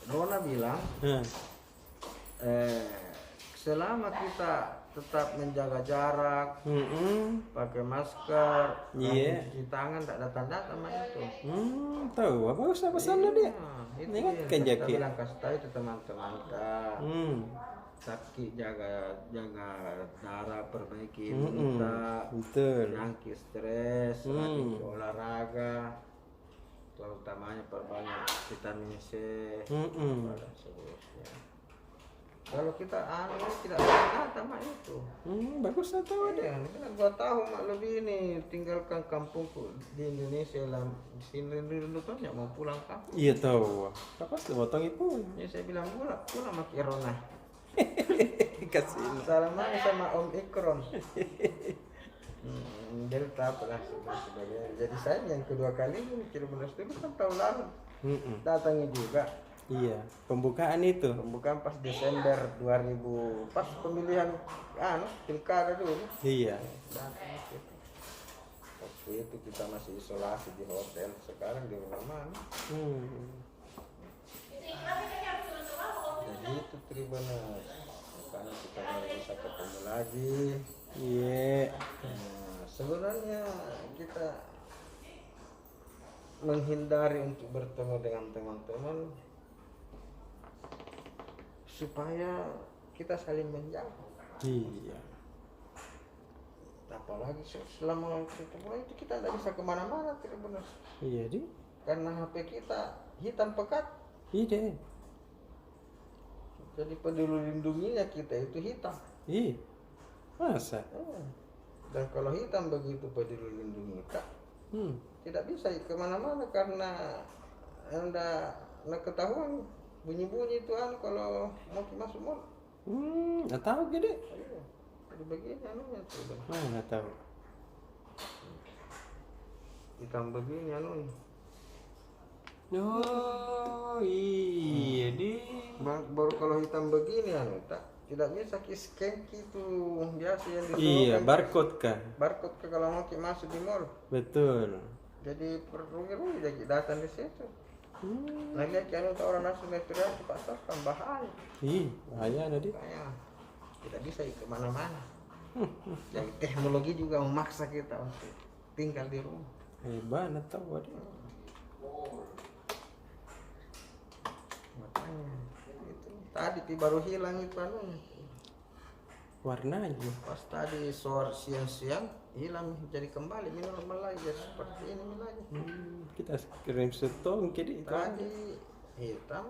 Rona bilang Nah, selama kita tetap menjaga jarak, pakai masker, rajin Iya. cuci tangan, tak ada tanda sama itu. Tahu apa usah pesannya dia? Itu Ingatkan yang kita Jaki. bilang kasih tahu itu teman-teman kita. Sakit jaga darah, perbaiki imunitas, Betul. jangkit stres, rajin olahraga, terutamanya perbanyak vitamin C dan seterusnya. Kalau kita tidak ada sama itu. Bagus lah tahu dia. Ya, ini kan 2 tahun mak lebih ini tinggalkan kampungku di Indonesia lah. Di sini dulu kan ya mau pulang kampung. Iya tahu. Kapas tu potong itu. Ya saya bilang pulang mak Irona. Kasih. Salam sama Om Ikron. Delta apalah sebagainya. Jadi saya yang kedua kali ini Cirebon dulu kan tahun lalu datangnya juga. Iya, pembukaan itu. Pembukaan pas Desember 2000, pas pemilihan pilkada dulu. Iya. Datang gitu. Waktu itu kita masih isolasi di hotel, sekarang di rumah mana. Jadi itu Tribuners, makanya kita baru bisa ketemu lagi. Iya. Nah, sebenarnya kita menghindari untuk bertemu dengan teman-teman supaya kita saling menjaga. Iya. Apalagi selama ketemu itu kita tidak bisa kemana-mana Tribuners. Iya di. Karena HP kita hitam pekat. Iya. Jadi peduli lindunginya kita itu hitam. Iya. Masa? Dan kalau hitam begitu peduli lindungi kita, tidak bisa kemana-mana karena anda ketahuan bunyi-bunyi itu kalau mau masuk mall. Nggak tahu gede. Iya. Jadi begini anunya tuh. Nggak tahu. Hitam begini anunya. Oh iya di. Baru kalau hitam begini tak tidak bisa scan gitu biasa yang Iya, disuruhkan. barcode kah? Barcode kalau mau masuk di mall. Betul. Jadi perlu jadi datang di situ. Nah lihat kan orang langsung material dipasarkan bahaya. Ih, bahaya tadi. Kayak tidak bisa kemana-mana. Jadi teknologi juga memaksa kita untuk tinggal di rumah. Hebat, tahu ada. Makanya itu tadi baru hilang itu anunya. Warnanya. Pas tadi sore siang-siang hilang jadi kembali normal lagi ya, seperti ini lagi. Kita kirim setong jadi itu. Tadi hitam,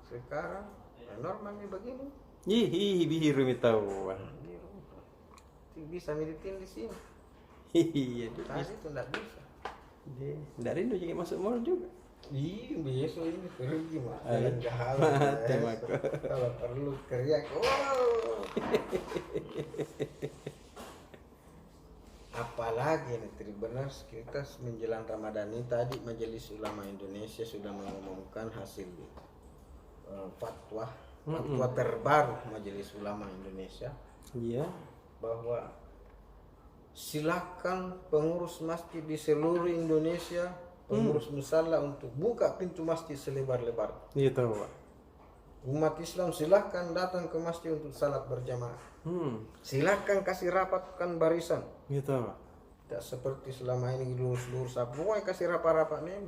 sekarang normalnya begini. Ih, biru tahu. Biru. Bisa militin di sini. Iya, Tadi itu tidak bisa. dari itu juga masuk mall juga. Iya, besok ini pergi mah. Ayo. Jalan Mati, Mak. Kalau perlu teriak, wow. Apalagi nih Tribuners, kita menjelang Ramadan ini tadi Majelis Ulama Indonesia sudah mengumumkan hasil fatwa terbaru Majelis Ulama Indonesia. Iya. Bahwa silakan pengurus masjid di seluruh Indonesia, pengurus musalla untuk buka pintu masjid selebar-lebar. Iya tahu, Pak. Umat Islam silakan datang ke masjid untuk salat berjamaah. Silakan kasih rapatkan barisan. Iya tahu, Pak. Tidak seperti selama ini lurus-lurus semua kasih rapat-rapat nih.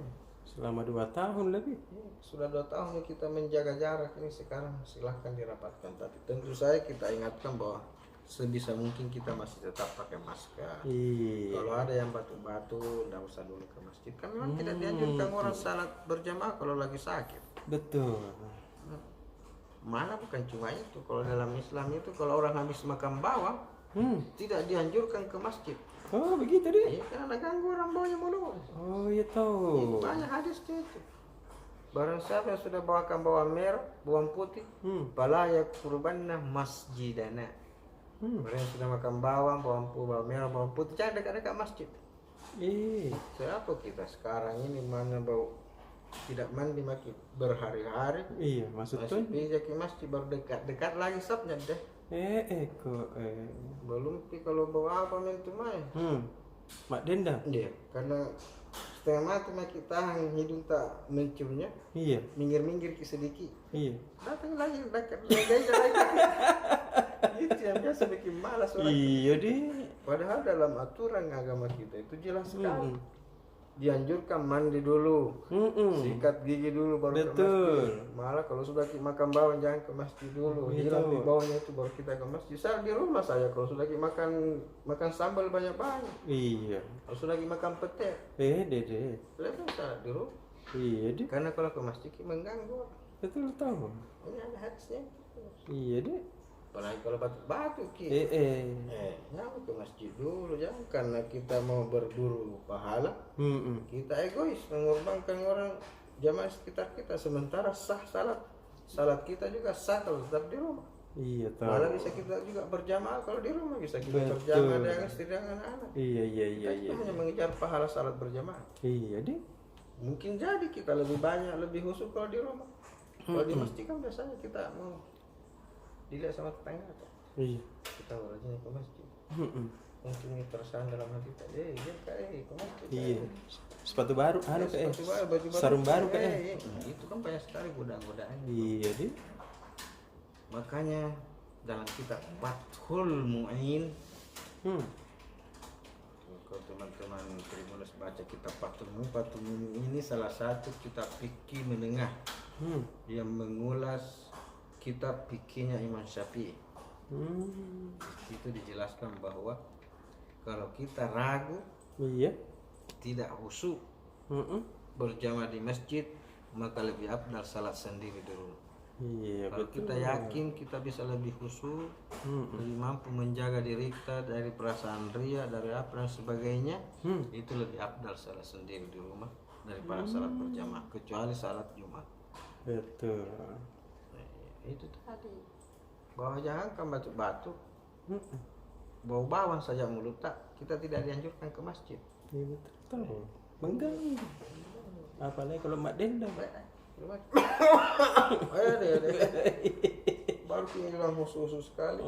Selama 2 tahun lebih. Sudah 2 tahun kita menjaga jarak ini, sekarang silahkan dirapatkan. Tapi tentu saya kita ingatkan bahwa sebisa mungkin kita masih tetap pakai masker. Iya. Kalau ada yang batu-batu, tidak usah dulu ke masjid. Kan memang tidak dianjurkan orang salat berjamaah kalau lagi sakit. Betul. Mana bukan cuma itu. Kalau dalam Islam itu kalau orang habis makan bawang, tidak dianjurkan ke masjid. Oh, begitu deh. Iya, karena ganggu orang bawanya mulu. Oh, iya tahu. Banyak hadisnya itu. Barang siapa yang sudah bawakan bawang merah, bawang putih, fala yakurbanna masjidana. Mereka yang sudah makan bawang merah, bawang putih, jangan dekat-dekat masjid. Siapa kita sekarang ini mana bau tidak mandi maki berhari-hari. Iya, maksudnya. Masih ke masjid baru dekat-dekat lagi sabnya deh. Belum kalau bawa apa mentu main. Mak dendam. Iya, karena setengah mati maki tahan hidung tak menciumnya, Iya. minggir-minggir sedikit. Iya. Datang lagi dekat lagi. Itu yang biasa bikin malas orang. Iya deh. Padahal dalam aturan agama kita itu jelas sekali. Mm-mm. Dianjurkan mandi dulu, sikat gigi dulu baru ke masjid. Malah kalau sudah makan bawang jangan ke masjid dulu. Hilang di bawahnya itu baru kita ke masjid. Saya di rumah saya kalau sudah makan sambal banyak-banyak. Iya. Kalau sudah makan pete, Deh. lebih saya di rumah. Iya deh. Karena kalau ke masjid mengganggu. Betul tahu. Ini ada hadisnya. Iya deh. Apalagi kalau batuk-batuk ki. Jangan ke masjid dulu, jangan karena kita mau berburu pahala. Kita egois mengorbankan orang jamaah sekitar kita, sementara sah salat kita juga sah kalau tetap di rumah. Iya tahu. Malah bisa kita juga berjamaah kalau di rumah, bisa kita berjamaah dengan istri dan anak-anak. Iya. Kita hanya mengejar pahala salat berjamaah. Iya deh. Mungkin jadi kita lebih banyak, lebih khusyuk kalau di rumah. Kalau di masjid kan biasanya kita mau dilihat sama tetangga. Iya. Kita wajibnya ke masjid. Mungkin ini perasaan dalam hati kita, dia kayak ke masjid. Iya. Sepatu baru, Sepatu baru, baju baru. sarung baru kayak. Itu kan banyak sekali godaan-godaan. Iya deh. Makanya dalam kitab Fathul Mu'in, kalau teman-teman Tribunus baca kitab Fathul Mu'in ini salah satu kitab fikih menengah yang mengulas kitab fikihnya Imam Syafi'i. Itu dijelaskan bahwa kalau kita ragu, Iya. tidak khusyuk berjamaah di masjid, maka lebih afdal salat sendiri di rumah. Iya. Kalau kita yakin kita bisa lebih khusyuk, lebih mampu menjaga diri kita dari perasaan ria, dari apa dan sebagainya, itu lebih afdal salat sendiri di rumah daripada salat berjamaah, kecuali salat Jumat. Betul. Itu tadi bahwa jangan kan batuk-batuk, bau bawang saja mulut tak, kita tidak dianjurkan ke masjid. Iya betul tahu. Mengganggu. Apalagi kalau mak dendam. Ada. Baru hilang musuh sekali.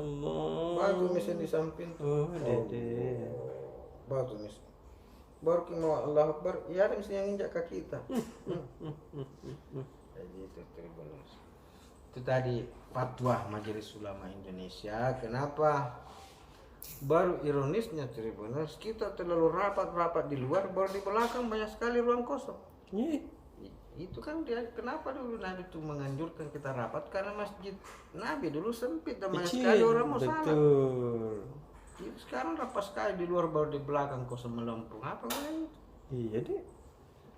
Batu mesin di samping. Dede. Batu mesin. Baru kita mau Allah Akbar, ya ada mesin yang injak kaki kita. Jadi itu Tribunus. Itu tadi fatwa Majelis Ulama Indonesia. Kenapa? Baru ironisnya Tribunus, kita terlalu rapat di luar, baru di belakang banyak sekali ruang kosong. Itu kan dia, kenapa dulu Nabi itu menganjurkan kita rapat, karena masjid Nabi dulu sempit dan banyak sekali orang mau salat. Sekarang rapat sekali di luar, baru di belakang kosong melempung. Apa itu? Iya deh.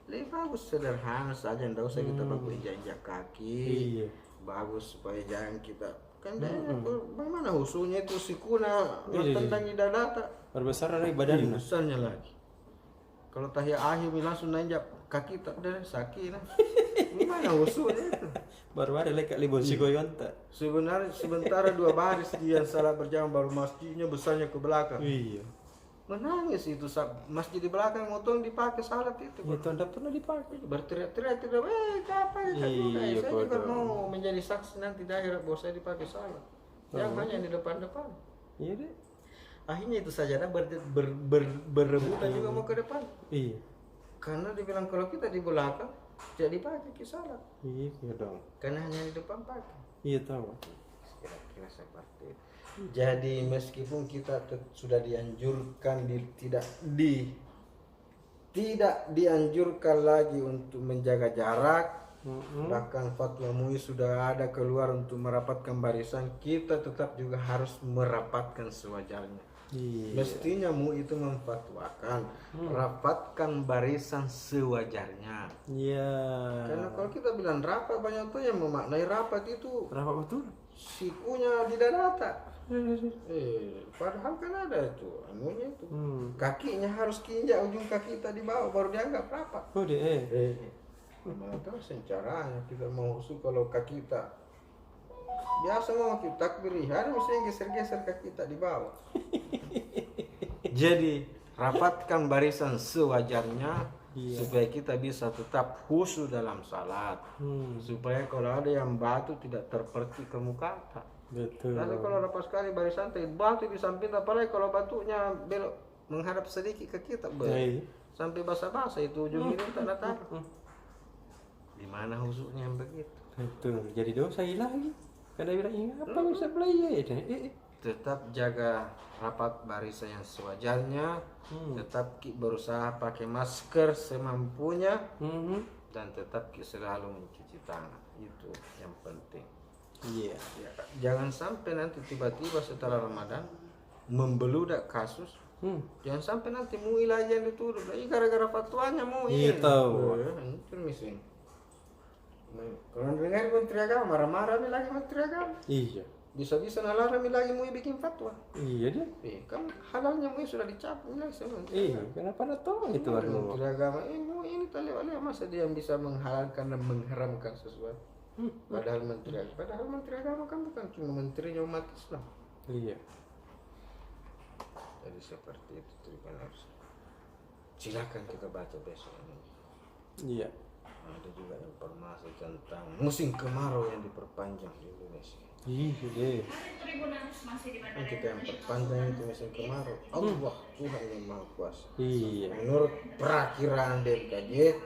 Lebih bagus sederhana saja, tidak usah kita bagus injak kaki. Iya. Bagus supaya jangan kita kan bagaimana usulnya itu sikuna tendang di dada tak Berbesar dari badan. besarnya lagi. Kalau tahiyat akhir langsung nanjak kaki tak ada sakit nah. Gimana usulnya itu? Baru ada lekat libon si goyon tak. Sebenarnya sementara 2 baris dia salat berjamaah baru masjidnya besarnya ke belakang. Iya. Menangis itu masjid di belakang motong dipakai salat itu. Itu anda pernah dipakai. Berteriak-teriak tidak, kapan kita juga. Iya, Saya juga mau menjadi saksi nanti di akhirat bahwa saya dipakai salat. Yang hanya di depan-depan. Iya deh. Akhirnya itu saja berebutan juga mau ke depan. Iya. Karena dibilang kalau kita di belakang tidak dipakai ke salat. Iya dong. Karena hanya di depan pakai. Iya tahu. Kira-kira seperti itu. Jadi meskipun kita sudah dianjurkan tidak dianjurkan lagi untuk menjaga jarak, bahkan fatwa MUI sudah ada keluar untuk merapatkan barisan, kita tetap juga harus merapatkan sewajarnya. Iya. Mestinya MUI itu memfatwakan rapatkan barisan sewajarnya. Iya. Karena kalau kita bilang rapat, banyak tuh yang memaknai rapat itu Rapat betul. sikunya di dada. Padahal kan ada itu anunya itu. Kakinya harus kinjak ujung kaki kita di bawah baru dianggap rapat. Oh deh. Mana tahu caranya kita mau usul kalau kaki kita biasa mau kita takbir harus mesti geser-geser kaki kita di bawah. Jadi rapatkan barisan sewajarnya supaya kita bisa tetap khusyuk dalam salat. Supaya kalau ada yang batu tidak terpercik ke muka kita. Betul. Lalu kalau rapat sekali barisan batu di samping, apalagi kalau batunya belok menghadap sedikit ke kita, sampai basa-basa itu ujung itu tak datang. Di mana husuknya yang begitu? Itu jadi dosa lagi. Karena bilang apa bisa play Tetap jaga rapat barisan yang sewajarnya. Tetap berusaha pakai masker semampunya. Dan tetap selalu mencuci tangan. Itu yang penting. Iya. Jangan sampai nanti tiba-tiba setelah Ramadan membeludak kasus. Jangan sampai nanti MUI lagi yang dituduh. Gara-gara fatwanya MUI. Iya tahu. Itu misalnya. Kalau dengar Menteri Agama marah-marah nih lagi Menteri Agama. Iya. Bisa-bisa nalarang lagi MUI bikin fatwa. Iya dia. Kan halalnya MUI sudah dicabut lagi sama. Iya, kenapa nak tahu itu warna? Menteri Agama MUI ini tali-tali masa dia yang bisa menghalalkan dan mengharamkan sesuatu. Padahal Menteri Agama kan bukan cuma menterinya umat Islam. Iya. Jadi seperti itu terima kasih. Silakan kita baca besok ini. Iya. Ada juga informasi tentang musim kemarau yang diperpanjang di Indonesia. Iya. Yang kita yang perpanjang itu musim kemarau. Allah Tuhan yang Maha Kuasa. Iya. Menurut perakiraan BMKG,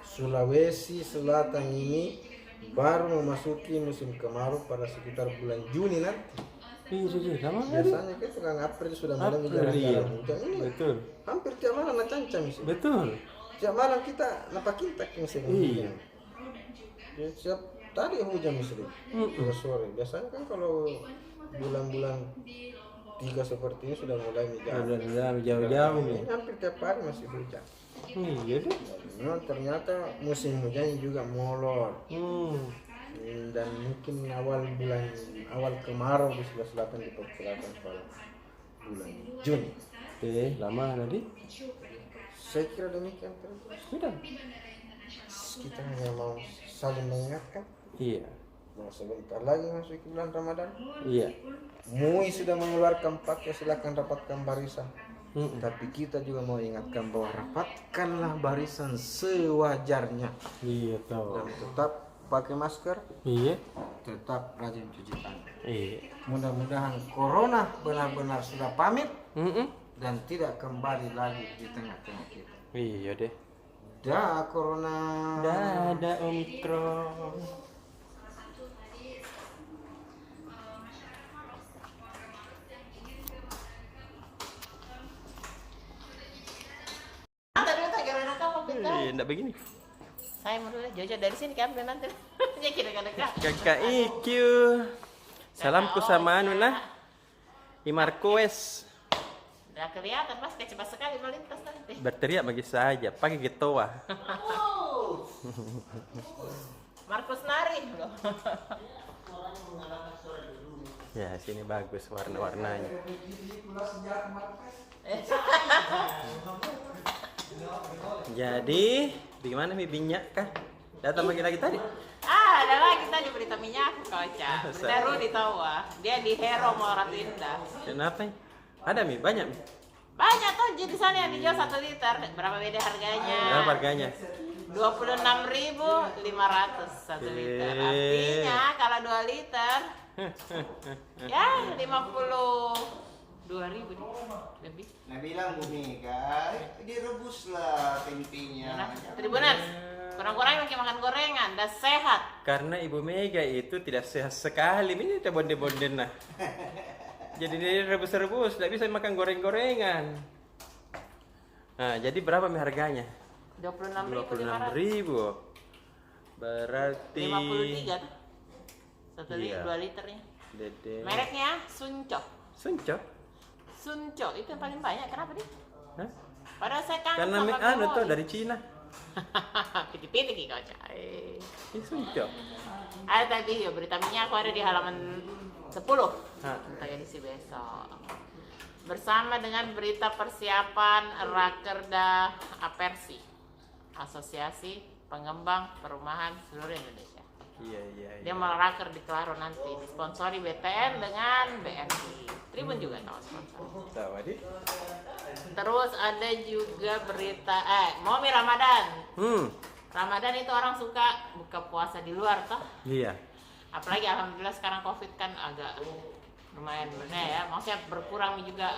Sulawesi Selatan ini baru memasuki musim kemarau pada sekitar bulan Juni nanti. Iya, sama Biasanya kan bulan April sudah mulai menjelang hujan ini. Betul. Hampir tiap malam cancam sih. Betul. Tiap malam kita nampak kita musim hujan. Ya, siap tadi hujan misalnya. Sore. Biasanya kan kalau bulan-bulan 3 seperti ini sudah mulai menjauh. Sudah jauh-jauh nih. Ini hampir tiap hari masih hujan. Iya deh. Nah, ternyata musim hujannya juga molor. Dan mungkin awal kemarau di sebelah selatan diperkirakan pada bulan Juni. Lama tadi. Saya kira demikian terus. Sudah. Kita hanya mau saling mengingatkan. Iya. Mau sebentar lagi masuk ke bulan Ramadan. Iya. MUI sudah mengeluarkan fatwa silakan rapatkan barisan. Tapi kita juga mau ingatkan bahwa rapatkanlah barisan sewajarnya. Iya tahu. Dan tetap pakai masker. Iya. Tetap rajin cuci tangan. Iya. Mudah-mudahan corona benar-benar sudah pamit dan tidak kembali lagi di tengah-tengah kita. Iya deh. Dah corona. Dadah Omikron. Enggak begini. Saya mau dulu Jojo dari sini kan nanti. Ya kira-kira Kakak IQ. Salamku sama anu nah. Imarquez. udah kelihatan mas, cepat sekali melintas nanti. Berteriak bagi saja, pakai getoa. Markus Nari loh. Ya sini bagus warna-warnanya. Jadi, bagaimana minyak kah? Datang bagi lagi tadi? Ada lagi tadi berita minyak kocak. Berita Rudi Tawa. Dia di Hero Mall Ratu Indah. Kenapa? Ada banyak mi. Banyak tuh di sana yang dijual 1 liter. Berapa beda harganya? Berapa harganya? 26.500 1 liter. Artinya kalau 2 liter ya 52.000 lebih. Nah bilang Bu Mega, direbus lah tempenya. Tribunan, kurang-kurang makan gorengan, dan sehat. Karena Ibu Mega itu tidak sehat sekali. Ini kita bonde-bonden nah. Jadi dia rebus-rebus, tidak bisa makan goreng-gorengan. Nah, jadi berapa mi harganya? 26.500. Berarti 53 tuh. 1 Iya. 2 liternya. Dede. Mereknya Sunco. Sunco? Sunco itu yang paling banyak. Kenapa nih? Hah? Padahal saya kangen Karena sama anu tuh Bawoli. dari Cina. Piti-piti gitu aja. Ini Sunco. Ada tadi ya berita minyak aku ada di halaman 10. Hah. Untuk edisi besok. Bersama dengan berita persiapan Rakerda Apersi, Asosiasi Pengembang Perumahan Seluruh Indonesia. Iya. Dia mau raker di Klaro nanti, disponsori BTN dengan BRI. Tribun juga tahu sponsor. Tahu adik? Terus ada juga berita mau Ramadan. Ramadan itu orang suka buka puasa di luar toh. Iya. Apalagi alhamdulillah sekarang Covid kan agak lumayan benar ya. Maksudnya berkurang juga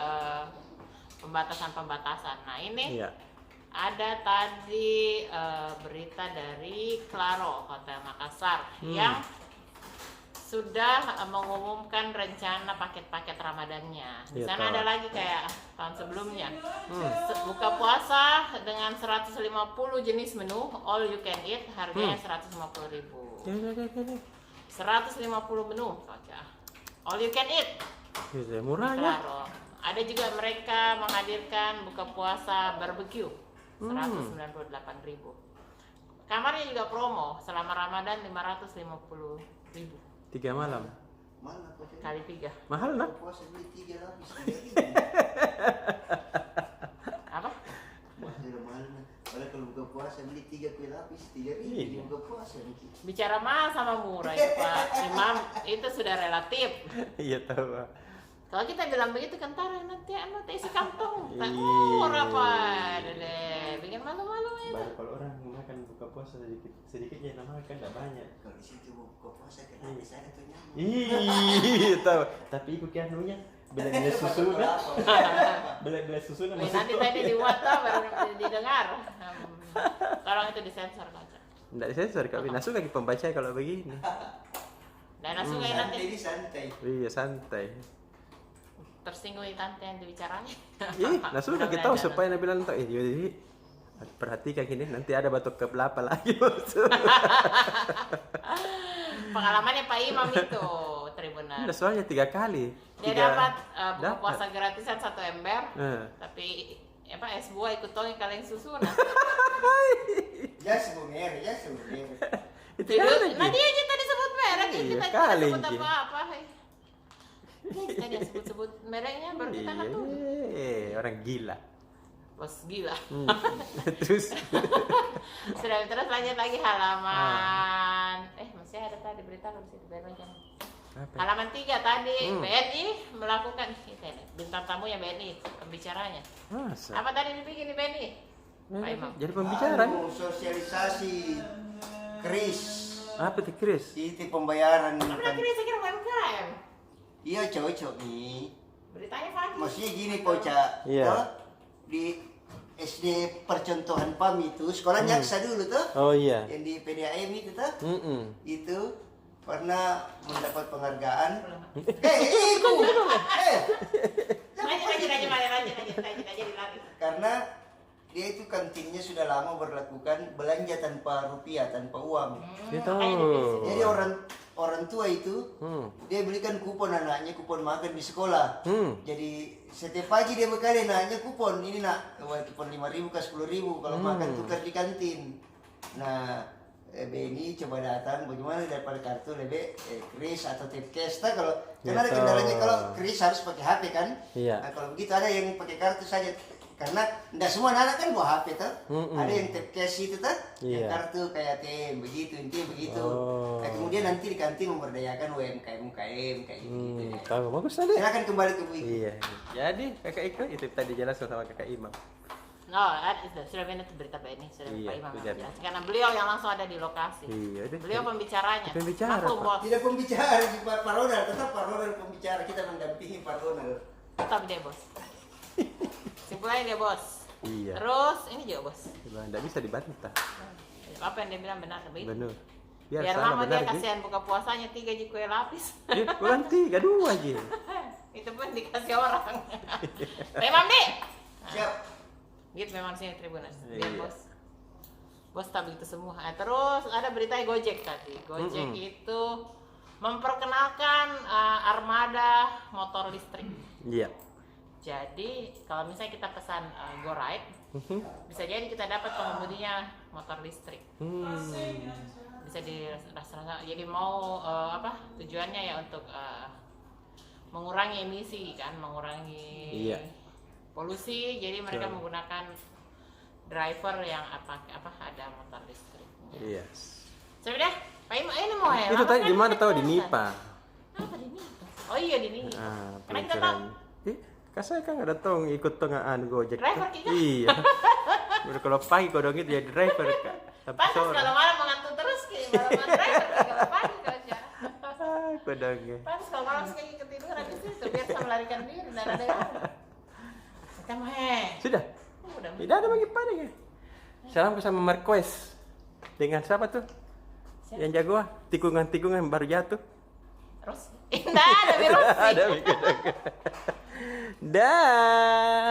pembatasan-pembatasan. Nah, ini Iya. Ada tadi berita dari Claro Hotel Makassar yang sudah mengumumkan rencana paket-paket Ramadannya. Di Iya, sana tahu. ada lagi kayak tahun sebelumnya. Buka puasa dengan 150 jenis menu, all you can eat, harganya 150.000. 150 menu saja. All you can eat. Iya, murah ya. Claro. Ada juga mereka menghadirkan buka puasa barbecue 198.000. Kamarnya juga promo selama Ramadan 550.000 3 malam. Mana kau cari? kali 3. Mahal nak? Puasa beli 3 lapis. Apa? Wah, sudah mahal. Padahal kalau buka puasa beli 3 kue lapis, 3.000 Iya. buka puasa nih. Bicara mahal sama murah ya Pak Imam, itu sudah relatif. Iya tahu. Pak. Kalau kita bilang begitu kan tar nanti anak isi kantong, tak Iya. murah Pak. Deh, bikin malu-malu itu. Baru kalau orang makan buka puasa sedikit ya nama kan tidak banyak. Kalau di situ mau buka puasa kan di sana tuh nyaman. Ih, tahu. Tapi ikut anunya bela-bela susu dah. Bela-bela susu nama Nanti tadi di WhatsApp baru didengar. Tolong itu disensor kaca. Tidak disensor kak. Nasu lagi pembaca kalau begini. Dan langsung kayak nanti Santai di santai. Iya santai. tersinggung tante yang dibicaranya. Ih, Nasu lagi tahu supaya Nabila tahu. Jadi perhatikan gini nanti ada batuk ke pelapa lagi. Pengalamannya Pak Imam itu Tribunan. Udah soalnya 3 kali. Dia dapat buka dapat. puasa gratisan 1 ember, tapi apa es buah ikut tongin kaleng susu nah. Ya sebenarnya, ya sebenarnya. Itu Jadi, ada nah Ji. dia aja tadi sebut merek, Iya, kita kali, tidak sebut Ji. apa-apa. Dia tadi yang sebut-sebut mereknya baru kita nggak tahu. Orang gila. Bos gila. Terus Sudah terus lanjut lagi halaman. Masih ada tadi berita kalau situ biar aja. apa? Halaman 3 tadi BNI melakukan bintang tamunya BNI pembicaranya. Masa? Apa tadi dibikin di BNI? Pak Imam. Jadi pembicara. Sosialisasi kris. Apa tuh Chris? Itu pembayaran. Apa lagi nih saya kira UMKM? Iya cocok nih. Beritanya pagi. Maksudnya gini Poca. Iya. Toh, di SD Percontohan PAM itu sekolah jaksa dulu tuh. Oh iya. Yang di PDAM itu tuh. Itu pernah mendapat penghargaan. Lanjut dilari. Karena dia itu kantinnya sudah lama berlakukan belanja tanpa rupiah, tanpa uang. Dia tahu. Jadi orang tua itu dia belikan kupon anaknya, kupon makan di sekolah. Jadi setiap pagi dia bekali anaknya kupon, ini nak kupon 5.000 ke 10.000 kalau makan tukar di kantin. Nah, BNI coba datang bagaimana daripada kartu lebih kris atau tip cash kalau karena ada Gitu. kendalanya kalau kris harus pakai HP kan. Iya. Nah, kalau begitu ada yang pakai kartu saja. Karena tidak semua anak kan bawa HP tuh. Ada yang tap cash itu tuh, yang Iya. kartu kayak ATM begitu, intinya begitu. Oh. Nah, kemudian nanti di kantin memberdayakan UMKM kayak gitu. Tahu bagus tadi. Silakan kembali ke Bu Ibu. Iya. Jadi kakak Iko itu tadi jelaskan sama kakak Imam. Sudah benar itu berita BNI, sudah Iya, Pak Imam sudah. jelas. Karena beliau yang langsung ada di lokasi. Iya, udah. Beliau pembicaranya. Pembicara, Maklum, Pak. Bos. Tidak pembicara di Pak Ronald, tetap Pak Ronald pembicara, kita mendampingi Pak Ronald. Tetap dia, Bos. Simpulnya dia, Bos. Iya. Terus ini juga, Bos. Tidak bisa dibantah. Apa yang dia bilang benar begitu. Benar. Biar salah, mama dia benar, Ji. kasihan buka puasanya 3 ji kue lapis. Kurang 3, 2 aja. Itu pun dikasih orang. Pak Imam, Di. Siap. Gitu memang sini Tribuners. Biar Iya. Bos tak begitu semua. Terus ada berita Gojek tadi. Gojek itu memperkenalkan armada motor listrik. Iya. Jadi kalau misalnya kita pesan GoRide, bisa jadi kita dapat pengemudinya motor listrik. Bisa dirasa. Jadi mau tujuannya ya untuk mengurangi emisi kan, mengurangi Iya. polusi. Jadi mereka Betul. menggunakan driver yang ada motor listrik. Iya. Sudah, Pak Imam ini mau ya? Itu tadi di mana tahu di Nipa. Apa di Nipa? Oh iya di Nipa. Karena kita tahu Saya kan ada tong ikut tengahan Gojek. Driver kita. Iya. Udah kalau pagi kodong itu jadi driver Kak. Sampai Pantas sore. kalau malam mengantuk terus malam driver kalau pagi kerja. Kodongnya. Pantas kalau malam sekali ketiduran habis itu biasa melarikan diri dan ada yang. Kita mah Sudah. udah. Tidak ada bagi pada ya. Salam sama Marquez. Dengan siapa tuh? Siapa? Yang jago tikungan-tikungan baru jatuh. Terus? Indah, ada Rossi. Ada Dah.